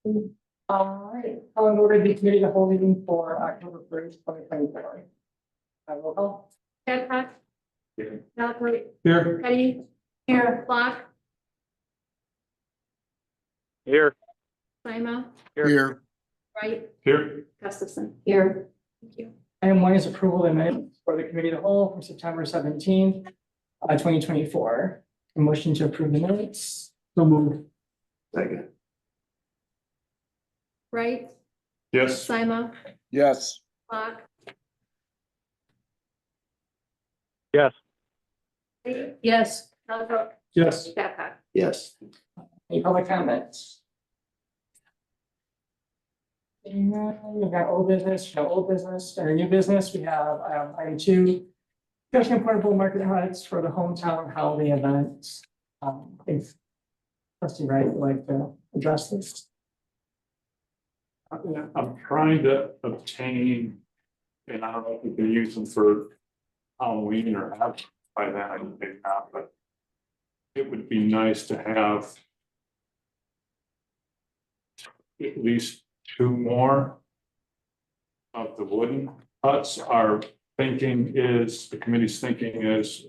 All right, I'll order the committee to hold meeting for October 1st, 2024. I will call. Babcock. Here. Mallory. Here. Petty. Here. Block. Here. Sima. Here. Wright. Here. Gustafson. Here. Thank you. Item 1 is approval of minutes for the committee to hold from September 17th, 2024. A motion to approve the minutes. So moved. Second. Wright. Yes. Sima. Yes. Block. Yes. Yes. Mallory. Yes. Babcock. Yes. Any public comments? We've got old business, no old business, or new business. We have item 2. Discussion portable market huts for the hometown holiday events. If trustee Wright would like to address this. I'm trying to obtain, and I don't know if we can use them for Halloween or have by then, I don't think not, but it would be nice to have at least 2 more of the wooden huts. Our thinking is, the committee's thinking is,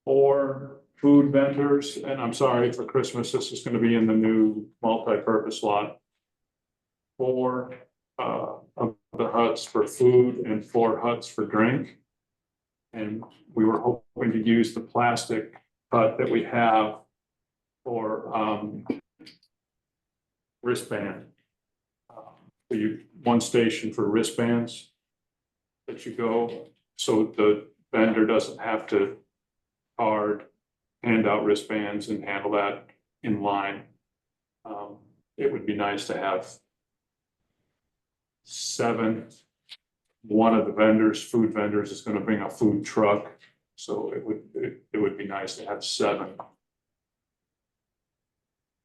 4 food vendors, and I'm sorry, for Christmas, this is gonna be in the new multi-purpose lot. 4 of the huts for food and 4 huts for drink. And we were hoping to use the plastic hut that we have for wristband. So one station for wristbands that you go, so the vendor doesn't have to hand out wristbands and handle that in line. It would be nice to have 7. One of the vendors, food vendors, is going to bring a food truck, so it would be nice to have 7,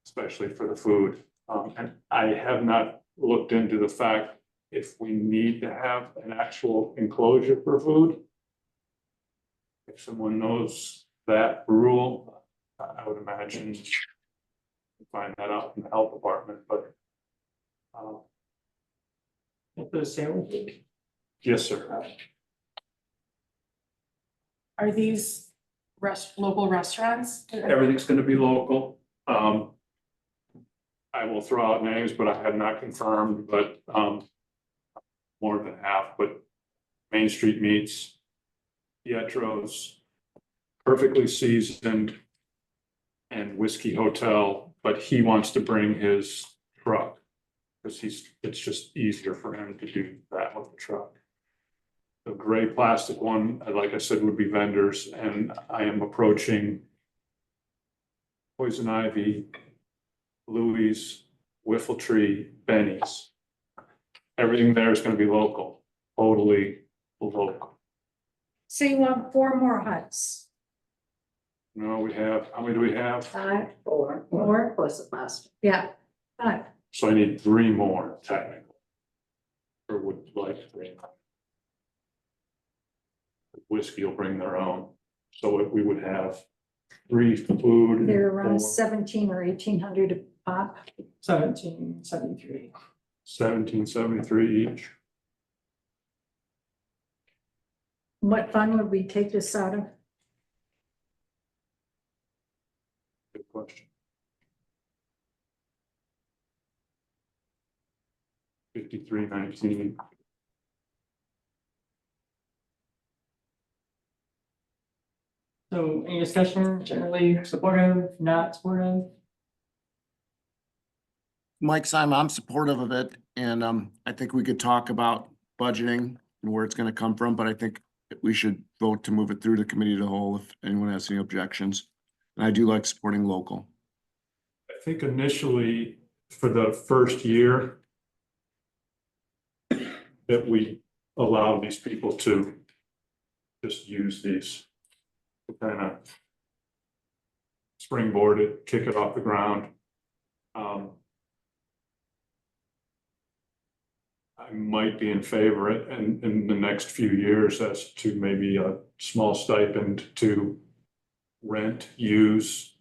especially for the food. And I have not looked into the fact if we need to have an actual enclosure for food. If someone knows that rule, I would imagine find that out in the health department, but The sale. yes, sir. Are these local restaurants? Everything's gonna be local. I will throw out names, but I have not confirmed, but more than half, but Main Street Meats, Pietro's, Perfectly Seasoned, and Whiskey Hotel, but he wants to bring his truck. Because it's just easier for him to do that with the truck. The gray plastic one, like I said, would be vendors, and I am approaching Poison Ivy, Louis, Whiffletree, Benny's. Everything there is gonna be local, totally local. So you want 4 more huts? No, we have, how many do we have? 5, 4. 4 plus the plastic. Yeah, 5. So I need 3 more technically. Or would like 3. Whiskey will bring their own, so we would have 3 food. They're and around 4 17 or 1800 a pop. 1773. 1773 each. What fund would we take this out of? Good question. 5319. So any discussion, generally supportive, not supportive? Mike Simon, I'm supportive of it, and I think we could talk about budgeting and where it's gonna come from, but I think we should vote to move it through the committee of the whole if anyone has any objections. And I do like supporting local. I think initially for the first year that we allow these people to just use these to kind of springboard it, kick it off the ground. I might be in favor in the next few years as to maybe a small stipend to rent, use.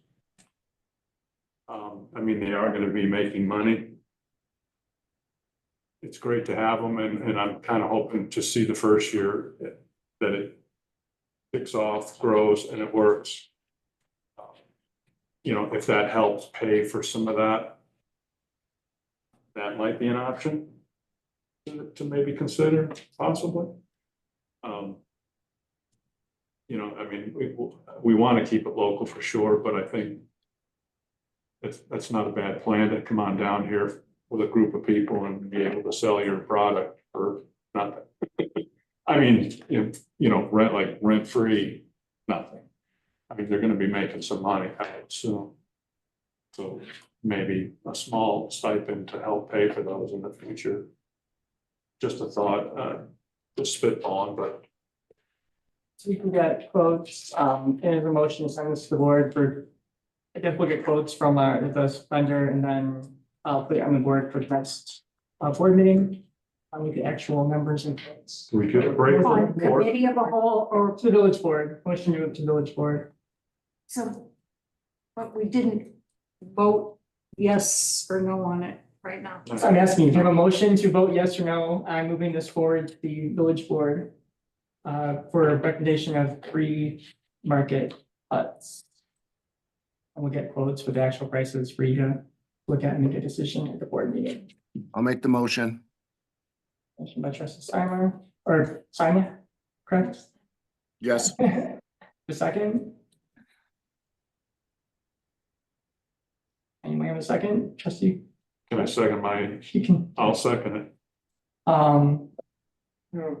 I mean, they are gonna be making money. It's great to have them, and I'm kind of hoping to see the first year that it kicks off, grows, and it works. You know, if that helps pay for some of that, that might be an option to maybe consider possibly. You know, I mean, we want to keep it local for sure, but I think that's not a bad plan to come on down here with a group of people and be able to sell your product for nothing. I mean, you know, rent free, nothing. I mean, they're gonna be making some money, I would assume. So maybe a small stipend to help pay for those in the future. Just a thought, just spitballing, but So we can get quotes, and a motion to send this to the board for, I guess we'll get quotes from the vendor and then I'll put it on the board for the next board meeting. With the actual numbers and quotes. we could break. On committee of a whole, or To the village board, motion to move to village board. so. But we didn't vote yes or no on it right now. So I'm asking, do you have a motion to vote yes or no on moving this forward to the village board? For a recommendation of 3 market huts. And we'll get quotes with the actual prices for you to look at and make a decision at the board meeting. I'll make the motion. Motion by trustee Simon, correct? Yes, The second? Anyone have a second? Trustee, Can I second my, you can, I'll second it.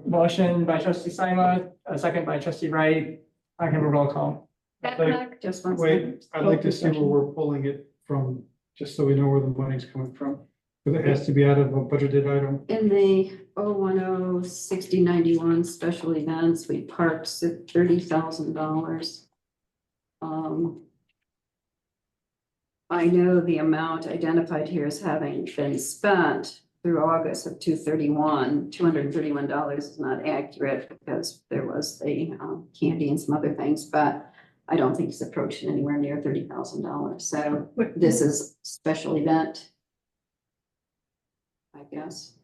motion by trustee Simon, a second by trustee Wright. I can have a roll call. Babcock, Just one Wait, second. I'd like to see where we're pulling it from, just so we know where the money's coming from. Because it has to be out of a budgeted item. In the 010-6091 special events, we parked $30,000. I know the amount identified here as having been spent through August of $231 is not accurate because there was the candy and some other things, but I don't think it's approaching anywhere near $30,000. So this is special event, I guess.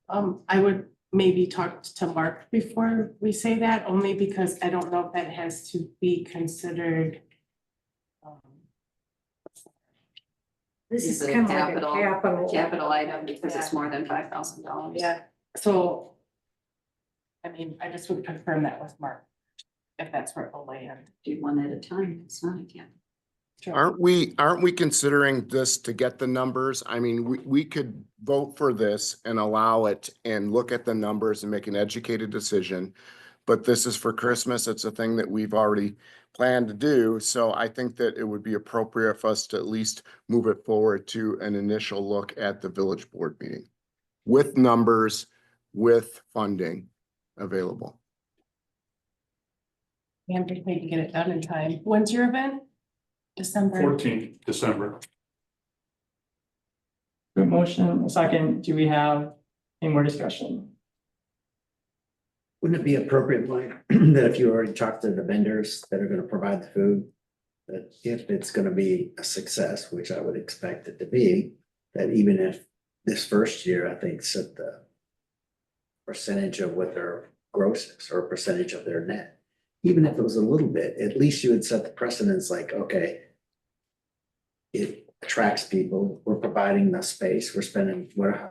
I would maybe talk to Mark before we say that, only because I don't know if that has to be considered. This Is is it kind of like a capital capital. item because it's more than $5,000. Yeah, so. I mean, I just would confirm that with Mark, if that's where it will land. Do one at a time, it's not a cap. aren't we considering this to get the numbers? I mean, we could vote for this and allow it and look at the numbers and make an educated decision. But this is for Christmas. It's a thing that we've already planned to do. So I think that it would be appropriate for us to at least move it forward to an initial look at the village board meeting. With numbers, with funding available. And we need to get it done in time. When's your event? December. 14th December. Good motion, a second. Do we have any more discussion? Wouldn't it be appropriate, Mike, that if you already talked to the vendors that are gonna provide the food, that if it's gonna be a success, which I would expect it to be, that even if this first year, I think, set the percentage of what their gross is or percentage of their net, even if it was a little bit, at least you would set the precedence like, okay, it attracts people, we're providing the space, we're spending,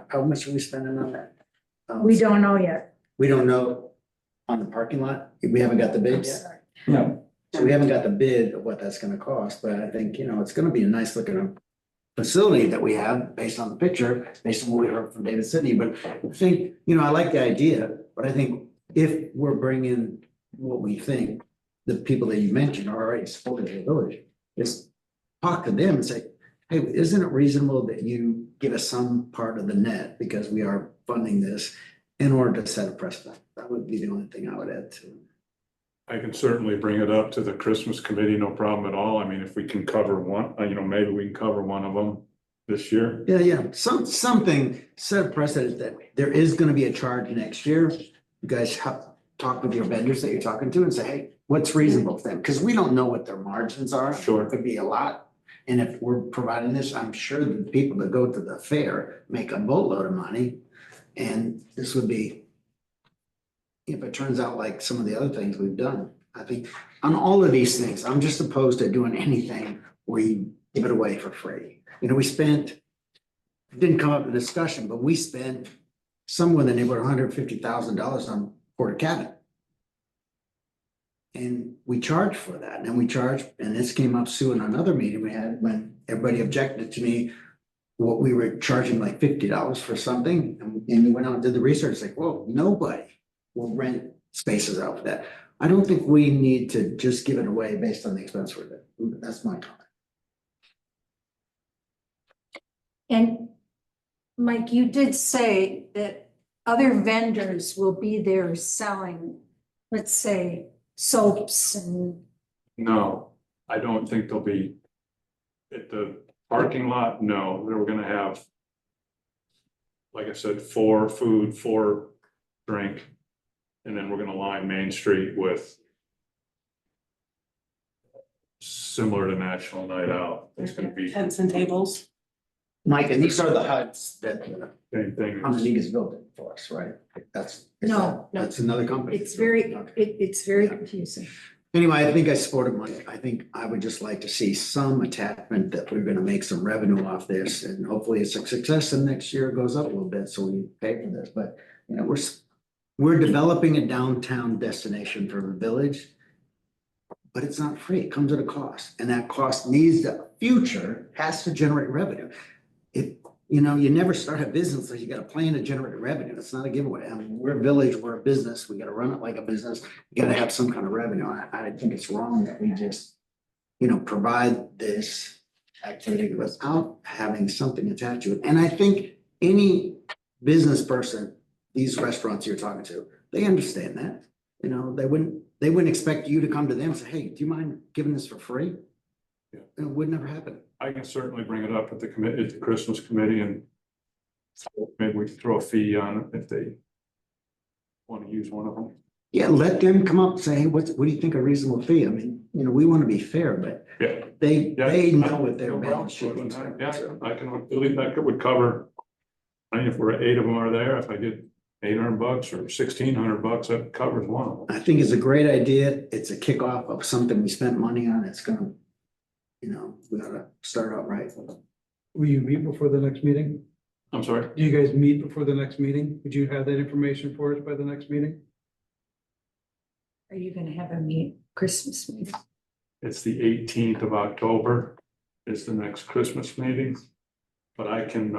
how much are we spending on that? We don't know yet. We don't know on the parking lot. We haven't got the bids yet. No. So we haven't got the bid of what that's gonna cost, but I think, it's gonna be a nice looking facility that we have based on the picture, based on what we heard from David Sidney, but I think, I like the idea, but I think if we're bringing what we think, the people that you mentioned are already supporting the village, is talk to them and say, hey, isn't it reasonable that you give us some part of the net because we are funding this in order to set a precedent? That would be the only thing I would add to it. I can certainly bring it up to the Christmas committee, no problem at all. I mean, if we can cover one, maybe we can cover one of them this year. Yeah, something, set a precedent that there is gonna be a charge next year. You guys have, talk with your vendors that you're talking to and say, hey, what's reasonable for them? Because we don't know what their margins are. Sure. It could be a lot. And if we're providing this, I'm sure the people that go to the fair make a boatload of money. And this would be, if it turns out like some of the other things we've done, I think on all of these things, I'm just opposed to doing anything where you give it away for free. You know, we spent, it didn't come up in discussion, but we spent somewhere in the neighborhood of $150,000 on Porter Cabin. And we charged for that, and then we charged, and this came up soon in another meeting we had when everybody objected to me. What we were charging like $50 for something, and we went out and did the research, like, whoa, nobody will rent spaces out for that. I don't think we need to just give it away based on the expense for it. That's my comment. And Mike, you did say that other vendors will be there selling, let's say, soaps and, No, I don't think they'll be. At the parking lot, no, they were gonna have. Like I said, 4 food, 4 drink. And then we're gonna line Main Street with. Similar to National Night Out, it's gonna be Tents and tables. Mike, and these are the huts that same thing. Honey's building for us, right? No. That's another company. it's very, Okay. it's very confusing. Anyway, I think I supported Mike. I think I would just like to see some attachment that we're gonna make some revenue off this, and hopefully it's a success and next year it goes up a little bit, so we pay for this, but you know, we're developing a downtown destination for the village. But it's not free. It comes at a cost, and that cost needs the future has to generate revenue. You know, you never start a business unless you got a plan to generate revenue. It's not a giveaway. I mean, we're a village, we're a business. We gotta run it like a business. You gotta have some kind of revenue. I think it's wrong that we just, you know, provide this activity without having something attached to it. And I think any business person, these restaurants you're talking to, they understand that. You know, they wouldn't expect you to come to them and say, hey, do you mind giving this for free? Yeah. It would never happen. I can certainly bring it up at the committee, at the Christmas committee, and. Maybe we can throw a fee on it if they. Want to use one of them. Yeah, let them come up and say, hey, what do you think a reasonable fee? I mean, you know, we want to be fair, but Yeah. they know what their No balance sheet problem. is. Yeah, I can, believe that would cover. I mean, if we're 8 of them are there, if I get $800 or $1,600, that covers one of them. I think it's a great idea. It's a kickoff of something we spent money on. It's gonna, you know, we gotta start out right. Will you meet before the next meeting? I'm sorry, Do you guys meet before the next meeting? Would you have that information for us by the next meeting? Are you gonna have a Christmas meeting? it's the 18th of October is the next Christmas meeting, but I can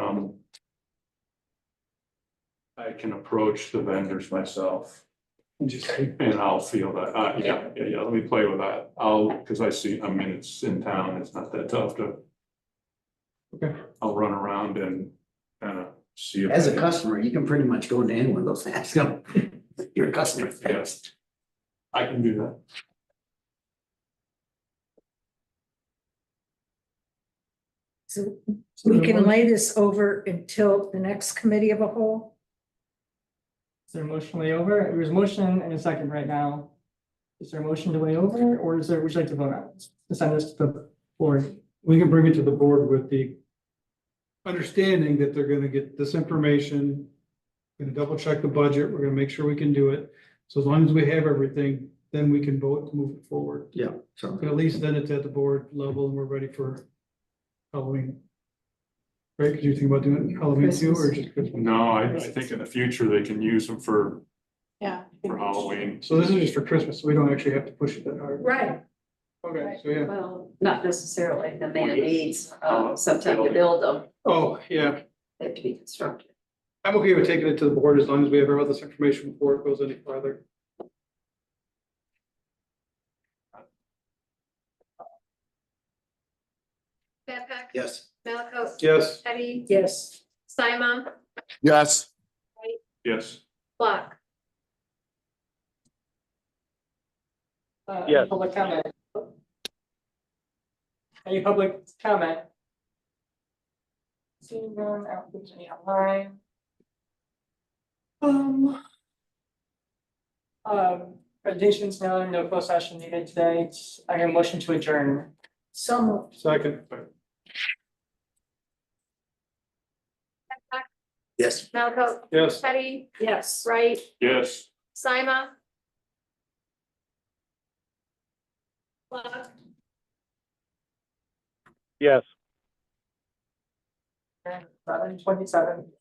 approach the vendors myself. And I'll feel that, yeah, let me play with that. Cause I mean, it's in town, it's not that tough to. Okay. I'll run around and kind of see. if As a they- customer, you can pretty much go into any one of those and ask them. You're a customer. Yes. I can do that. So we can lay this over until the next committee of a whole? Is there a motion to lay over? There's a motion and a second right now. Is there a motion to lay over, or would you like to vote on it? To send this to the board? We can bring it to the board with the understanding that they're gonna get this information. Gonna double check the budget. We're gonna make sure we can do it. So as long as we have everything, then we can vote to move it forward. Yeah, so. But at least then it's at the board level and we're ready for Halloween. Right, because you think about doing Halloween too, or just Christmas? No, I think in the future they can use them for Yeah. Halloween. So this is just for Christmas, so we don't actually have to push it that hard. Right. Okay, so yeah. Well, not necessarily. The man needs some time to build them. Oh, yeah. They have to be constructed. I'm okay with taking it to the board as long as we have all this information before it goes any further. Babcock, Yes. Malaco, Yes. Eddie, Yes. Simon, Yes, Yes, Block. Yes. Public comment. Any public comment? Seeing none, I don't think there's any online. Presentations now, no closed session needed today. I have a motion to adjourn. So moved. Second. Peck, Yes. Melco, Yes. Teddy, Yes. Wright, Yes. Sima. Clark, Yes. And 7:27.